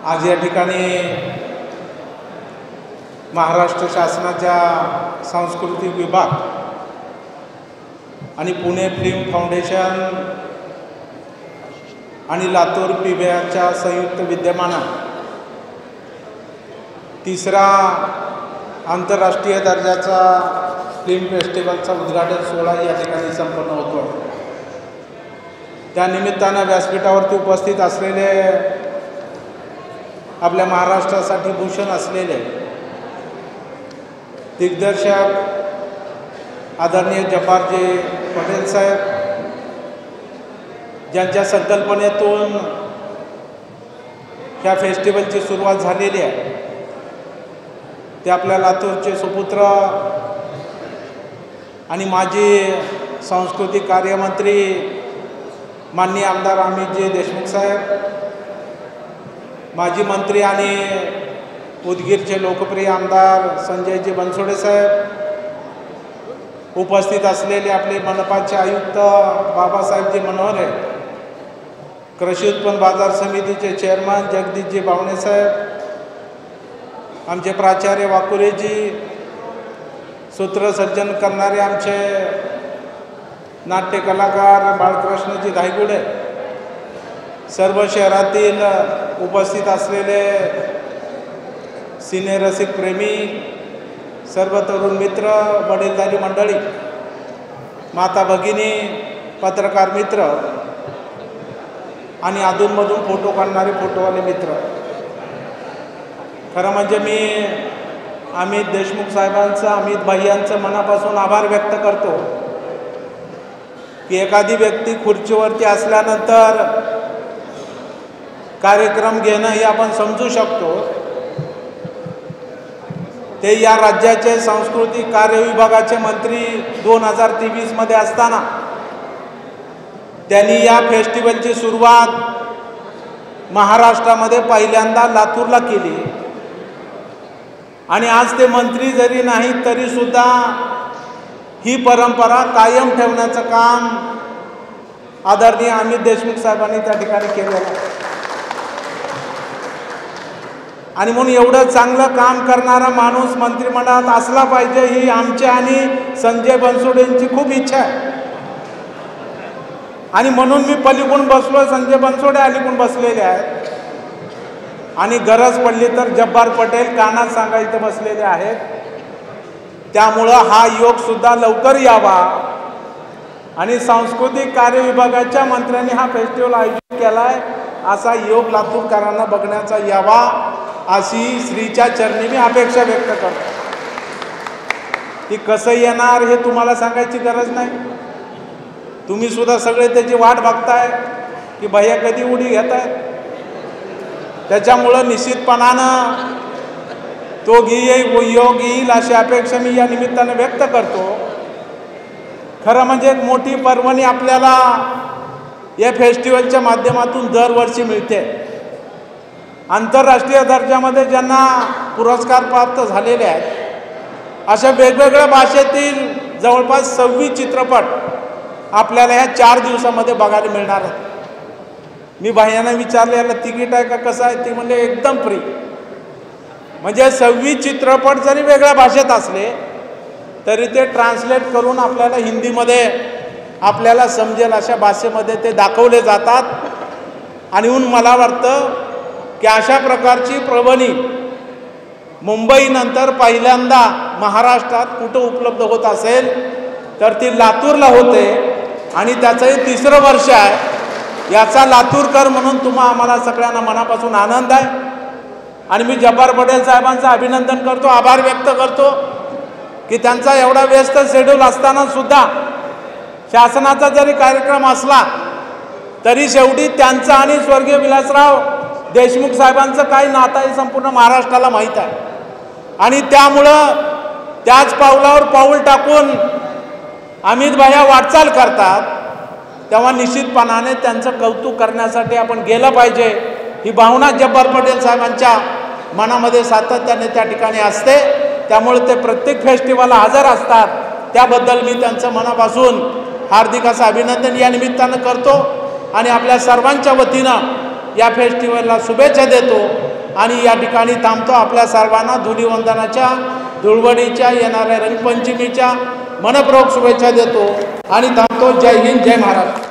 आज या ठिकाणी महाराष्ट्र शासनाच्या सांस्कृतिक विभाग आणि पुणे फिल्म फाउंडेशन आणि लातूर पीबीआरच्या संयुक्त विद्यमानं तिसरा आंतरराष्ट्रीय दर्जाचा फिल्म फेस्टिवलचा उद्घाटन सोहळा या ठिकाणी संपन्न होतो। त्या निमित्तानं व्यासपीठावरती उपस्थित असलेले आपल्या महाराष्ट्रासाठी भूषण असलेले दिग्दर्शक आदरणीय जब्बारजी पटेल साहेब, ज्यांच्या संकल्पनेतून ह्या फेस्टिवलची सुरुवात झालेली आहे, ते आपल्या लातूरचे सुपुत्र आणि माजी सांस्कृतिक कार्यमंत्री माननीय आमदार अमितजी देशमुख साहेब, माजी मंत्री आणि उदगीरचे लोकप्रिय आमदार संजयजी बनसोडे साहेब, उपस्थित असलेले आपले मनपाचे आयुक्त बाबासाहेबजी मनोहरे, कृषी उत्पन्न बाजार समितीचे चेअरमन जगदीशजी बावणे साहेब, आमचे प्राचार्य वाकुरेजी, सूत्रसर्जन करणारे आमचे नाट्य कलाकार बाळकृष्णजी धायगुडे, सर्व शहरातील उपस्थित असलेले सिने रसिक प्रेमी, सर्व तरुण मित्र, वडीलधारी मंडळी, माता भगिनी, पत्रकार मित्र आणि अधूनमधून फोटो काढणारे फोटोवाले मित्र, खरं म्हणजे मी अमित देशमुख साहेबांचं, अमित भाईयांचं मनापासून आभार व्यक्त करतो की एखादी व्यक्ती खुर्चीवरती असल्यानंतर कार्यक्रम घेणं हे आपण समजू शकतो, ते या राज्याचे सांस्कृतिक कार्य विभागाचे मंत्री 2023 मध्ये असताना त्यांनी या फेस्टिवलची सुरुवात महाराष्ट्रामध्ये पहिल्यांदा लातूरला केली आणि आज ते मंत्री जरी नाही तरी सुद्धा ही परंपरा कायम ठेवण्याचं काम आदरणीय अमित देशमुख साहेबांनी त्या ठिकाणी केलेलं आहे। आणि म्हणून एवढं चांगलं काम करणारा माणूस मंत्रिमंडळात असला पाहिजे ही आमची आणि संजय बनसोडेंची खूप इच्छा आहे। आणि म्हणून मी पलीकडून बसलो, संजय बनसोडे अलीकडून बसलेले आहेत आणि गरज पडली तर जब्बार पटेल कानात सांगायला बसलेले आहेत। त्यामुळं हा योग सुद्धा लवकर यावा आणि सांस्कृतिक कार्य विभागाच्या मंत्र्यांनी हा फेस्टिवल आयोजित केला आहे, असा योग लातूरकरांना बघण्याचा यावा अशी श्रीच्या चरणी मी अपेक्षा व्यक्त करतो। ती कसं येणार हे तुम्हाला सांगायची गरज नाही, तुम्ही सुद्धा सगळे त्याची वाट बघताय की भैया कधी उडी घेत आहेत। त्याच्यामुळं निश्चितपणानं तो योग येईल अशी अपेक्षा मी या निमित्तानं व्यक्त करतो। खरं म्हणजे एक मोठी पर्वणी आपल्याला या फेस्टिवलच्या माध्यमातून दरवर्षी मिळते। आंतरराष्ट्रीय दर्जामध्ये ज्यांना पुरस्कार प्राप्त झालेले आहेत अशा वेगवेगळ्या भाषेतील जवळपास 26 चित्रपट आपल्याला ह्या 4 दिवसामध्ये बघायला मिळणार आहेत। मी भाईंना विचारले याला तिकीट आहे का कसं आहे, ते म्हणले एकदम फ्री। म्हणजे 26 चित्रपट जरी वेगळ्या भाषेत असले तरी ते ट्रान्सलेट करून आपल्याला हिंदीमध्ये आपल्याला समजेल अशा भाषेमध्ये ते दाखवले जातात। आणि म्हणून मला वाटतं की अशा प्रकारची प्रबणी मुंबईनंतर पहिल्यांदा महाराष्ट्रात कुठं उपलब्ध होत असेल तर ती लातूरला होते आणि त्याचं हे 3रं वर्ष आहे। याचा लातूरकर म्हणून आम्हाला सगळ्यांना मनापासून आनंद आहे आणि मी जब्बार पटेल साहेबांचं अभिनंदन करतो, आभार व्यक्त करतो की त्यांचा एवढा व्यस्त शेड्यूल असताना सुद्धा शासनाचा जरी कार्यक्रम असला तरी शेवटी त्यांचं आणि स्वर्गीय विलासराव देशमुख साहेबांचं काही नातं आहे संपूर्ण महाराष्ट्राला माहीत आहे। आणि त्यामुळं त्याच पावलावर पाऊल टाकून अमित भाया वाटचाल करतात, तेव्हा निश्चितपणाने त्यांचं कौतुक करण्यासाठी आपण गेलं पाहिजे ही भावना जब्बार पटेल साहेबांच्या मनामध्ये सातत्याने त्या ठिकाणी असते। त्यामुळे ते प्रत्येक फेस्टिवलला हजर असतात, त्याबद्दल मी त्यांचं मनापासून हार्दिक असं अभिनंदन या निमित्तानं करतो आणि आपल्या सर्वांच्या वतीनं या फेस्टिवलला शुभेच्छा देतो। आणि या ठिकाणी थांबतो. आपल्या सर्वांना धुलीवंदनाच्या धुळवडीच्या येणाऱ्या रंगपंचमीच्या मनपूर्वक शुभेच्छा देतो आणि थांबतो. जय हिंद, जय महाराष्ट्र.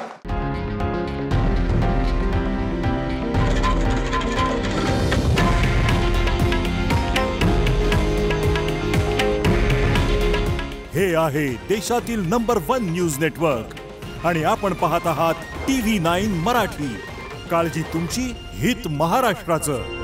हे आहे देशातील नंबर 1 न्यूज नेटवर्क आणि आपण पाहत आहात TV9 मराठी. काळजी तुमची, हित महाराष्ट्राचं.